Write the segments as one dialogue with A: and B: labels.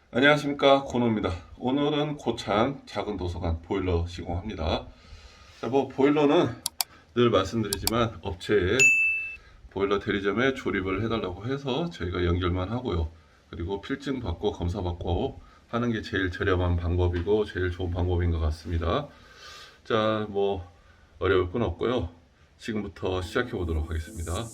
A: 안녕하십니까, 고노입니다. 오늘은 고창 작은 도서관 보일러 시공합니다. 자, 보일러는 늘 말씀드리지만 업체에 보일러 대리점에 조립을 해달라고 해서 저희가 연결만 하고요. 그리고 필증 받고 검사 받고 하는 게 제일 저렴한 방법이고 제일 좋은 방법인 것 같습니다. 자, 어려울 건 없고요. 지금부터 시작해 보도록 하겠습니다.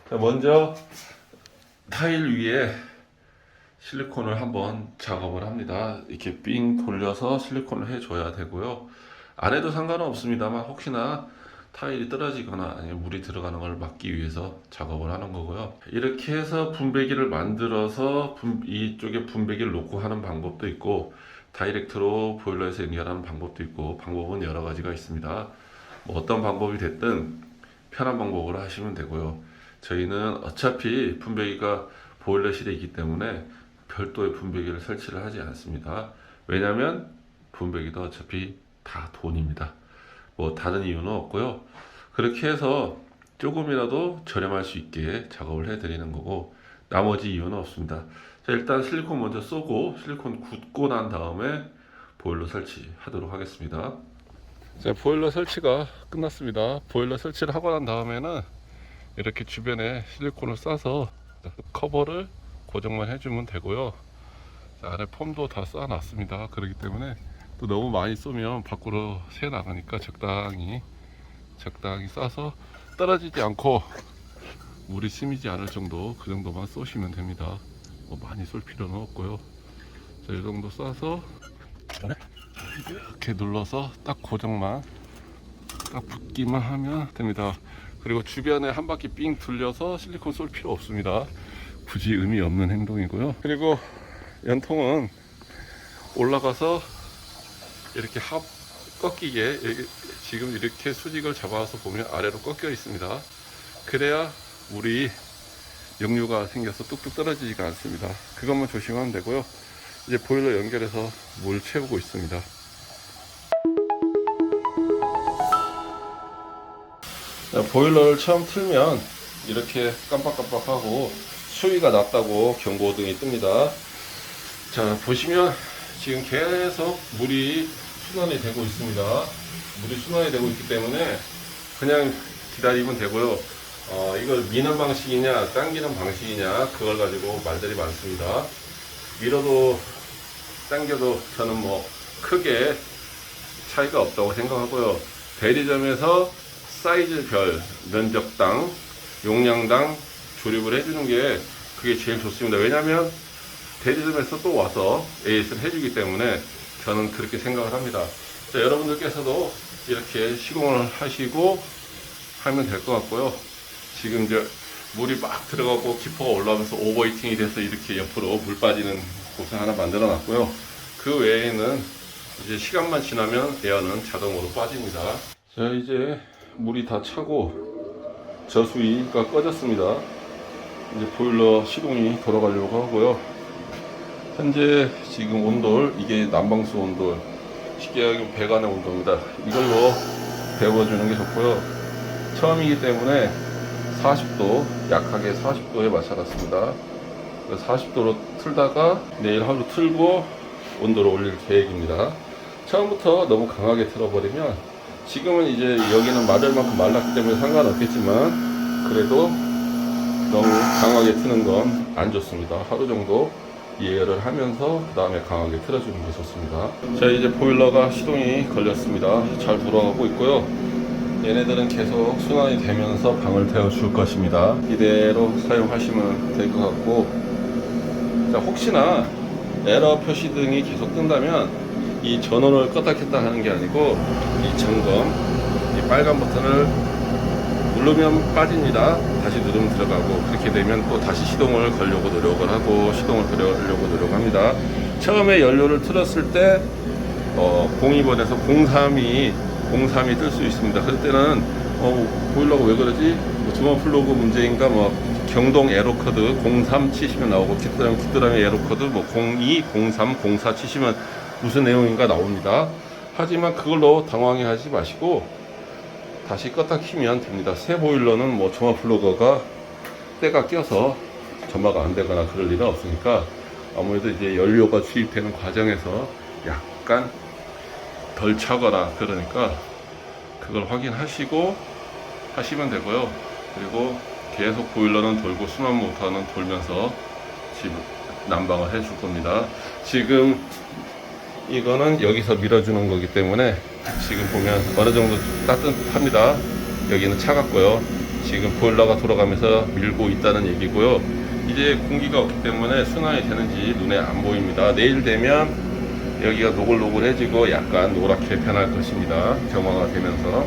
A: 자, 먼저 타일 위에 실리콘을 한번 작업을 합니다. 이렇게 삥 돌려서 실리콘을 해줘야 되고요. 안 해도 상관은 없습니다만 혹시나 타일이 떨어지거나 아니면 물이 들어가는 걸 막기 위해서 작업을 하는 거고요. 이렇게 해서 분배기를 만들어서 이쪽에 분배기를 놓고 하는 방법도 있고, 다이렉트로 보일러에서 연결하는 방법도 있고, 방법은 여러 가지가 있습니다. 어떤 방법이 됐든 편한 방법으로 하시면 되고요. 저희는 어차피 분배기가 보일러실에 있기 때문에 별도의 분배기를 설치를 하지 않습니다. 왜냐하면 분배기도 어차피 다 돈입니다. 다른 이유는 없고요. 그렇게 해서 조금이라도 저렴할 수 있게 작업을 해드리는 거고, 나머지 이유는 없습니다. 자, 일단 실리콘 먼저 쏘고 실리콘 굳고 난 다음에 보일러 설치하도록 하겠습니다. 자, 보일러 설치가 끝났습니다. 보일러 설치를 하고 난 다음에는 이렇게 주변에 실리콘을 싸서 커버를 고정만 해주면 되고요. 자, 안에 폼도 다 쌓아놨습니다. 그렇기 때문에 또 너무 많이 쏘면 밖으로 새 나가니까 적당히 싸서 떨어지지 않고 물이 스미지 않을 정도, 그 정도만 쏘시면 됩니다. 많이 쏠 필요는 없고요. 자, 이 정도 쏴서 이렇게 눌러서 딱 고정만 딱 붙기만 하면 됩니다. 그리고 주변에 한 바퀴 삥 둘려서 실리콘 쏠 필요 없습니다. 굳이 의미 없는 행동이고요. 그리고 연통은 올라가서 이렇게 꺾이게, 지금 이렇게 수직을 잡아서 보면 아래로 꺾여 있습니다. 그래야 물이 역류가 생겨서 뚝뚝 떨어지지가 않습니다. 그것만 조심하면 되고요. 이제 보일러 연결해서 물 채우고 있습니다. 자, 보일러를 처음 틀면 이렇게 깜빡깜빡하고 수위가 낮다고 경고등이 뜹니다. 자, 보시면 지금 계속 물이 순환이 되고 있습니다. 물이 순환이 되고 있기 때문에 그냥 기다리면 되고요. 이걸 미는 방식이냐 당기는 방식이냐 그걸 가지고 말들이 많습니다. 밀어도 당겨도 저는 크게 차이가 없다고 생각하고요. 대리점에서 사이즈별, 면적당, 용량당 조립을 해주는 게 그게 제일 좋습니다. 왜냐하면 대리점에서 또 와서 AS를 해주기 때문에 저는 그렇게 생각을 합니다. 자, 여러분들께서도 이렇게 시공을 하시고 하면 될 것 같고요. 지금 이제 물이 막 들어가고 기포가 올라오면서 오버히팅이 돼서 이렇게 옆으로 물 빠지는 곳을 하나 만들어 놨고요. 그 외에는 이제 시간만 지나면 에어는 자동으로 빠집니다. 자, 이제 물이 다 차고 저수위가 꺼졌습니다. 이제 보일러 시동이 돌아가려고 하고요. 현재 지금 온돌, 이게 난방수 온돌, 쉽게 얘기하면 배관의 온도입니다. 이걸로 데워주는 게 좋고요. 처음이기 때문에 40도, 약하게 40도에 맞춰놨습니다. 40도로 틀다가 내일 하루 틀고 온도를 올릴 계획입니다. 처음부터 너무 강하게 틀어버리면, 지금은 이제 여기는 마를 만큼 말랐기 때문에 상관없겠지만 그래도 너무 강하게 트는 건 안 좋습니다. 하루 정도 예열을 하면서 그 다음에 강하게 틀어주는 게 좋습니다. 자, 이제 보일러가 시동이 걸렸습니다. 잘 돌아가고 있고요. 얘네들은 계속 순환이 되면서 방을 태워줄 것입니다. 이대로 사용하시면 될 것 같고, 자, 혹시나 에러 표시등이 계속 뜬다면 이 전원을 껐다 켰다 하는 게 아니고 이 점검, 이 빨간 버튼을 누르면 빠집니다. 다시 누르면 들어가고, 그렇게 되면 또 다시 시동을 걸려고 노력을 하고 시동을 걸려고 노력합니다. 처음에 연료를 틀었을 때 02번에서 03이 뜰 수 있습니다. 그럴 때는 보일러가 왜 그러지? 뭐 주머 플러그 문제인가, 뭐 경동 에러 코드 03 치시면 나오고, 기드라미 에러 코드 뭐 02, 03, 04 치시면 무슨 내용인가 나옵니다. 하지만 그걸로 당황해 하지 마시고 다시 껐다 키면 됩니다. 새 보일러는 뭐 주머 플러그가 때가 껴서 점화가 안 되거나 그럴 일은 없으니까, 아무래도 이제 연료가 주입되는 과정에서 약간 덜 차거나 그러니까 그걸 확인하시고 하시면 되고요. 그리고 계속 보일러는 돌고 수납 모터는 돌면서 집 난방을 해줄 겁니다. 지금 이거는 여기서 밀어주는 거기 때문에 지금 보면 어느 정도 따뜻합니다. 여기는 차갑고요. 지금 보일러가 돌아가면서 밀고 있다는 얘기고요. 이제 공기가 없기 때문에 순환이 되는지 눈에 안 보입니다. 내일 되면 여기가 노글노글해지고 약간 노랗게 변할 것입니다. 경화가 되면서.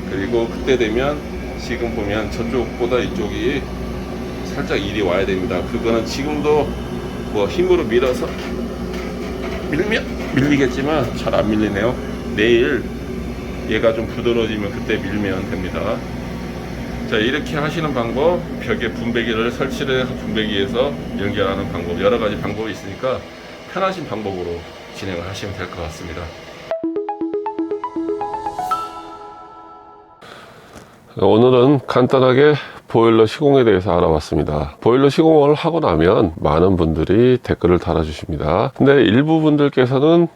A: 그리고 그때 되면 지금 보면 저쪽보다 이쪽이 살짝 일이 와야 됩니다. 그거는 지금도 뭐 힘으로 밀어서 밀리겠지만 잘 안 밀리네요. 내일 얘가 좀 부드러워지면 그때 밀면 됩니다. 자, 이렇게 하시는 방법, 벽에 분배기를 설치를 해서 분배기에서 연결하는 방법, 여러 가지 방법이 있으니까 편하신 방법으로 진행을 하시면 될 것 같습니다. 오늘은 간단하게 보일러 시공에 대해서 알아봤습니다. 보일러 시공을 하고 나면 많은 분들이 댓글을 달아주십니다. 근데 일부 분들께서는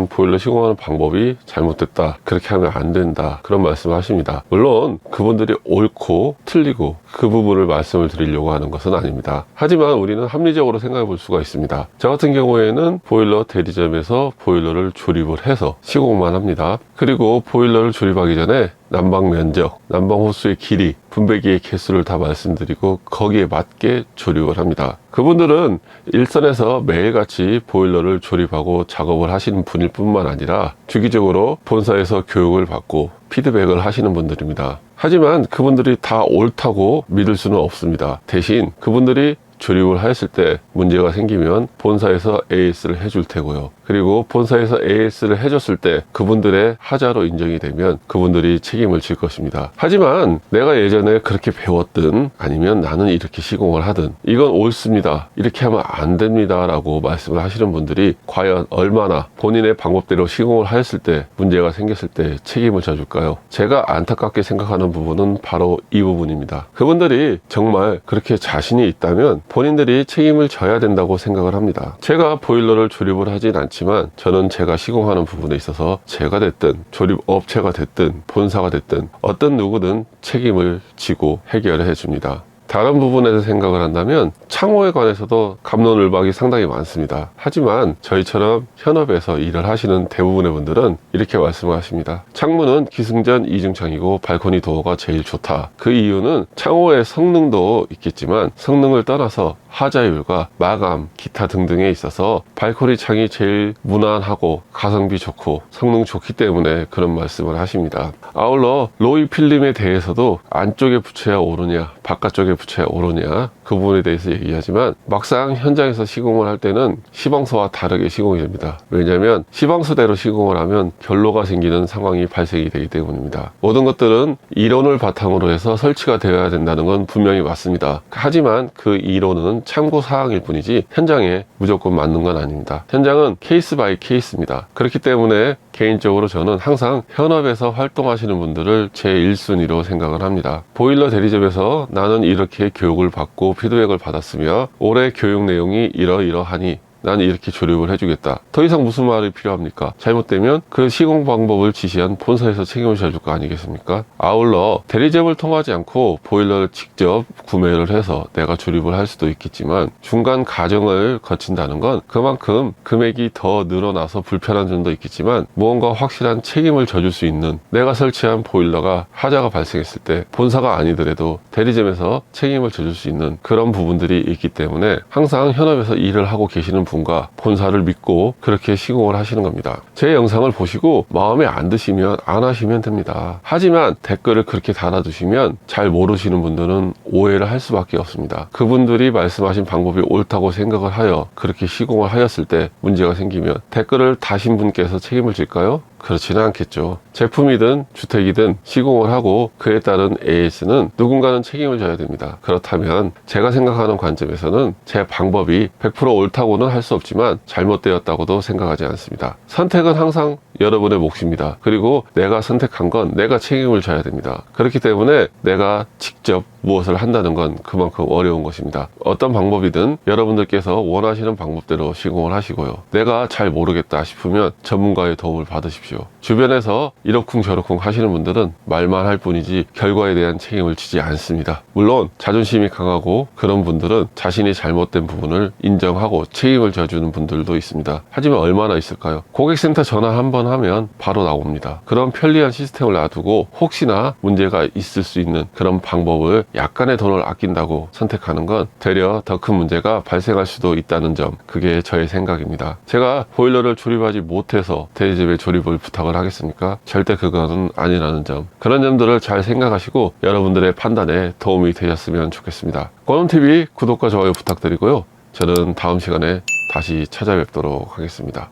A: 보일러 시공하는 방법이 잘못됐다, 그렇게 하면 안 된다, 그런 말씀을 하십니다. 물론 그분들이 옳고 틀리고 그 부분을 말씀을 드리려고 하는 것은 아닙니다. 하지만 우리는 합리적으로 생각해 볼 수가 있습니다. 저 같은 경우에는 보일러 대리점에서 보일러를 조립을 해서 시공만 합니다. 그리고 보일러를 조립하기 전에 난방 면적, 난방 호수의 길이, 분배기의 개수를 다 말씀드리고 거기에 맞게 조립을 합니다. 그분들은 일선에서 매일같이 보일러를 조립하고 작업을 하시는 분일 뿐만 아니라 주기적으로 본사에서 교육을 받고 피드백을 하시는 분들입니다. 하지만 그분들이 다 옳다고 믿을 수는 없습니다. 대신 그분들이 조립을 했을 때 문제가 생기면 본사에서 AS를 해줄 테고요. 그리고 본사에서 AS를 해줬을 때 그분들의 하자로 인정이 되면 그분들이 책임을 질 것입니다. 하지만 내가 예전에 그렇게 배웠든 아니면 나는 이렇게 시공을 하든 이건 옳습니다, 이렇게 하면 안 됩니다 라고 말씀을 하시는 분들이 과연 얼마나 본인의 방법대로 시공을 하였을 때 문제가 생겼을 때 책임을 져줄까요? 제가 안타깝게 생각하는 부분은 바로 이 부분입니다. 그분들이 정말 그렇게 자신이 있다면 본인들이 책임을 져야 된다고 생각을 합니다. 제가 보일러를 조립을 하진 않지만 저는 제가 시공하는 부분에 있어서 제가 됐든 조립업체가 됐든 본사가 됐든 어떤 누구든 책임을 지고 해결을 해줍니다. 다른 부분에서 생각을 한다면 창호에 관해서도 갑론을박이 상당히 많습니다. 하지만 저희처럼 현업에서 일을 하시는 대부분의 분들은 이렇게 말씀을 하십니다. 창문은 기승전 이중창이고 발코니 도어가 제일 좋다. 그 이유는 창호의 성능도 있겠지만 성능을 떠나서 하자율과 마감, 기타 등등에 있어서 발코니 창이 제일 무난하고 가성비 좋고 성능 좋기 때문에 그런 말씀을 하십니다. 아울러 로이 필름에 대해서도 안쪽에 붙여야 오르냐 바깥쪽에 붙여야 오르냐 그 부분에 대해서 얘기하지만 막상 현장에서 시공을 할 때는 시방서와 다르게 시공이 됩니다. 왜냐하면 시방서대로 시공을 하면 결로가 생기는 상황이 발생이 되기 때문입니다. 모든 것들은 이론을 바탕으로 해서 설치가 되어야 된다는 건 분명히 맞습니다. 하지만 그 이론은 참고 사항일 뿐이지 현장에 무조건 맞는 건 아닙니다. 현장은 케이스 바이 케이스입니다. 그렇기 때문에 개인적으로 저는 항상 현업에서 활동하시는 분들을 제 1순위로 생각을 합니다. 보일러 대리점에서 나는 이렇게 교육을 받고 피드백을 받았으며 올해 교육 내용이 이러이러하니 나는 이렇게 조립을 해주겠다. 더 이상 무슨 말이 필요합니까? 잘못되면 그 시공 방법을 지시한 본사에서 책임을 져줄 거 아니겠습니까? 아울러 대리점을 통하지 않고 보일러를 직접 구매를 해서 내가 조립을 할 수도 있겠지만 중간 과정을 거친다는 건 그만큼 금액이 더 늘어나서 불편한 점도 있겠지만 무언가 확실한 책임을 져줄 수 있는 내가 설치한 보일러가 하자가 발생했을 때 본사가 아니더라도 대리점에서 책임을 져줄 수 있는 그런 부분들이 있기 때문에 항상 현업에서 일을 하고 계시는 제품과 본사를 믿고 그렇게 시공을 하시는 겁니다. 제 영상을 보시고 마음에 안 드시면 안 하시면 됩니다. 하지만 댓글을 그렇게 달아두시면 잘 모르시는 분들은 오해를 할 수밖에 없습니다. 그분들이 말씀하신 방법이 옳다고 생각을 하여 그렇게 시공을 하였을 때 문제가 생기면 댓글을 다신 분께서 책임을 질까요? 그렇지는 않겠죠. 제품이든 주택이든 시공을 하고 그에 따른 AS는 누군가는 책임을 져야 됩니다. 그렇다면 제가 생각하는 관점에서는 제 방법이 100% 옳다고는 할 수 없지만 잘못되었다고도 생각하지 않습니다. 선택은 항상 여러분의 몫입니다. 그리고 내가 선택한 건 내가 책임을 져야 됩니다. 그렇기 때문에 내가 직접 무엇을 한다는 건 그만큼 어려운 것입니다. 어떤 방법이든 여러분들께서 원하시는 방법대로 시공을 하시고요. 내가 잘 모르겠다 싶으면 전문가의 도움을 받으십시오. 주변에서 이러쿵저러쿵 하시는 분들은 말만 할 뿐이지 결과에 대한 책임을 지지 않습니다. 물론 자존심이 강하고 그런 분들은 자신이 잘못된 부분을 인정하고 책임을 져주는 분들도 있습니다. 하지만 얼마나 있을까요? 고객센터 전화 한 번 하면 바로 나옵니다. 그런 편리한 시스템을 놔두고 혹시나 문제가 있을 수 있는 그런 방법을 약간의 돈을 아낀다고 선택하는 건 되려 더 큰 문제가 발생할 수도 있다는 점, 그게 저의 생각입니다. 제가 보일러를 조립하지 못해서 대리집에 조립을 부탁을 하겠습니까? 절대 그거는 아니라는 점, 그런 점들을 잘 생각하시고 여러분들의 판단에 도움이 되셨으면 좋겠습니다. 권홈TV 구독과 좋아요 부탁드리고요. 저는 다음 시간에 다시 찾아뵙도록 하겠습니다.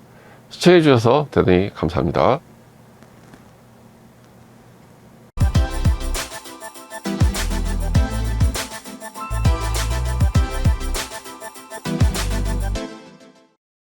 A: 시청해주셔서 대단히 감사합니다.